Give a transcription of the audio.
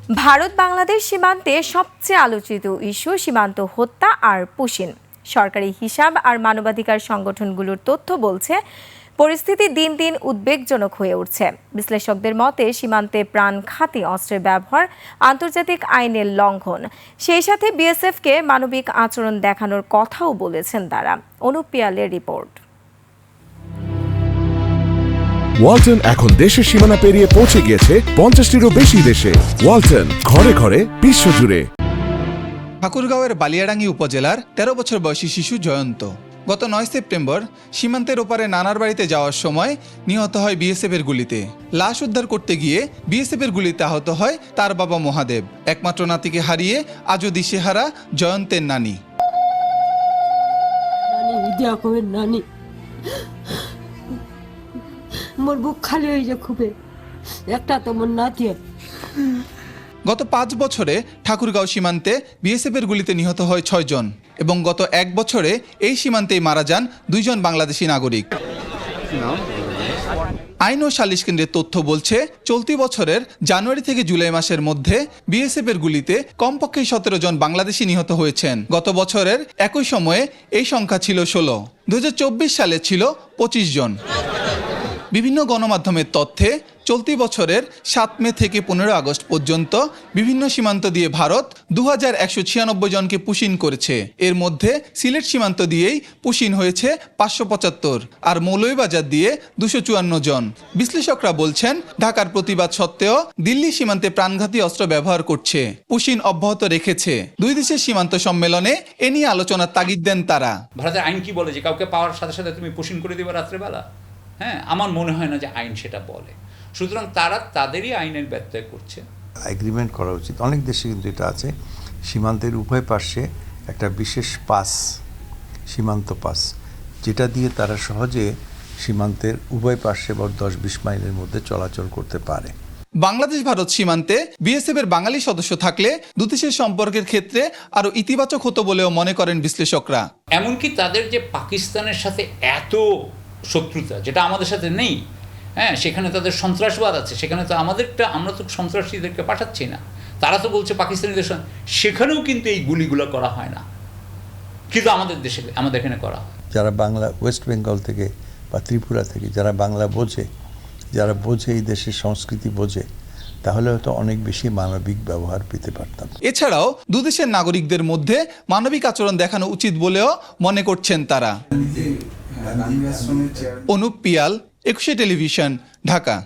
ভারত বাংলাদেশ সীমান্তে সবচেয়ে আলোচিত ইস্যু সীমান্ত হত্যা আর পুশিন। সরকারি হিসাব আর মানবাধিকার সংগঠনগুলোর তথ্য বলছে পরিস্থিতি দিন দিন উদ্বেগজনক হয়ে উঠছে। বিশ্লেষকদের মতে সীমান্তে প্রাণঘাতী অস্ত্রের ব্যবহার আন্তর্জাতিক আইনের লঙ্ঘন, সেই সাথে বিএসএফকে মানবিক আচরণ দেখানোর কথাও বলেছেন তারা। অনুপ পিয়ালের রিপোর্ট। ওয়ালটন এখন দেশের সীমানা পেরিয়ে পৌঁছে গিয়েছে 50টিরও বেশি দেশে। ওয়ালটন, ঘরে ঘরে বিশ্বজুড়ে। ঠাকুরগাঁওয়ের বালিয়াডাঙ্গি উপজেলার 13 বছর বয়সী শিশু জয়ন্ত গত 9 সেপ্টেম্বর সীমান্তের ওপারে নানার বাড়িতে যাওয়ার সময় নিহত হয় বিএসএফের গুলিতে। লাশ উদ্ধার করতে গিয়ে বিএসএফের গুলিতে আহত হয় তার বাবা মহাদেব। একমাত্র নাতিকে হারিয়ে আজও দিশেহারা জয়ন্তের নানি। নানি, মোর বুক খালি হয়ে যায় খুবই, একটা তো মোর নাতি। গত 5 বছরে ঠাকুরগাঁও সীমান্তে বিএসএফের গুলিতে নিহত হয় 6 জন এবং গত 1 বছরে এই সীমান্তেই মারা যান 2 জন বাংলাদেশি নাগরিক। আইন ও সালিশ কেন্দ্রের তথ্য বলছে চলতি বছরের জানুয়ারি থেকে জুলাই মাসের মধ্যে বিএসএফের গুলিতে কমপক্ষে 17 জন বাংলাদেশি নিহত হয়েছেন। গত বছরের একই সময়ে এই সংখ্যা ছিল 16। 2024 সালে ছিল 25 জন। বিভিন্ন গণমাধ্যমের তথ্যে চলতি বছরের 7 মে থেকে 15 আগস্ট পর্যন্ত বিভিন্ন সীমান্ত দিয়ে ভারত 2196 জনকে পুশিন করেছে। এর মধ্যে সিলেট সীমান্ত দিয়েই পুশিন হয়েছে 575 আর মৌলভীবাজার দিয়ে 254 জন। বিশ্লেষকরা বলছেন ঢাকার প্রতিবাদ সত্ত্বেও দিল্লি সীমান্তে প্রাণঘাতী অস্ত্র ব্যবহার করছে, পুশিন অব্যাহত রেখেছে। দুই দেশের সীমান্ত সম্মেলনে এ নিয়ে আলোচনার তাগিদ দেন তারা। ভারতের আইন কি বলে যে কাউকে পাওয়ার সাথে সাথে তুমি পুশিন করে দিবে রাত্রেবেলা? হ্যাঁ, আমার মনে হয় না যে আইন সেটা বলে। সুতরাং তারা তাদেরই আইনের ব্যত্যয় করছে। এগ্রিমেন্ট করা উচিত। অনেক দেশে কিন্তু এটা আছে, সীমান্তের উভয় পাশে একটা বিশেষ পাস, সীমান্ত পাস, যেটা দিয়ে তারা সহজে সীমান্তের উভয় পাশে বা 10-20 মাইলের মধ্যে চলাচল করতে পারে। বাংলাদেশ ভারত সীমান্তে বিএসএফের বাঙালি সদস্য থাকলে দুদেশের সম্পর্কের ক্ষেত্রে আরও ইতিবাচক হতো বলেও মনে করেন বিশ্লেষকরা। এমনকি তাদের যে পাকিস্তানের সাথে এত শত্রুতা, যেটা আমাদের সাথে নেই, হ্যাঁ, সেখানে তাদের সন্ত্রাসবাদ আছে, সেখানে তো আমরা তো সন্ত্রাসীদেরকে পাঠাচ্ছি না। তারা তো বলছে পাকিস্তানিদের, সেখানেও কিন্তু এই গুলিগুলো করা হয় না, কিন্তু আমাদের দেশে, আমাদের এখানে করা হয়। যারা বাংলা ওয়েস্ট বেঙ্গল থেকে বা ত্রিপুরা থেকে যারা বাংলা বোঝে, যারা বোঝে এই দেশের সংস্কৃতি বোঝে, তাহলে হয়তো অনেক বেশি মানবিক ব্যবহার পেতে পারতাম। এছাড়াও দুদেশের নাগরিকদের মধ্যে মানবিক আচরণ দেখানো উচিত বলেও মনে করছেন তারা। অনুপ পিয়াল, 21 টেলিভিশন, ঢাকা।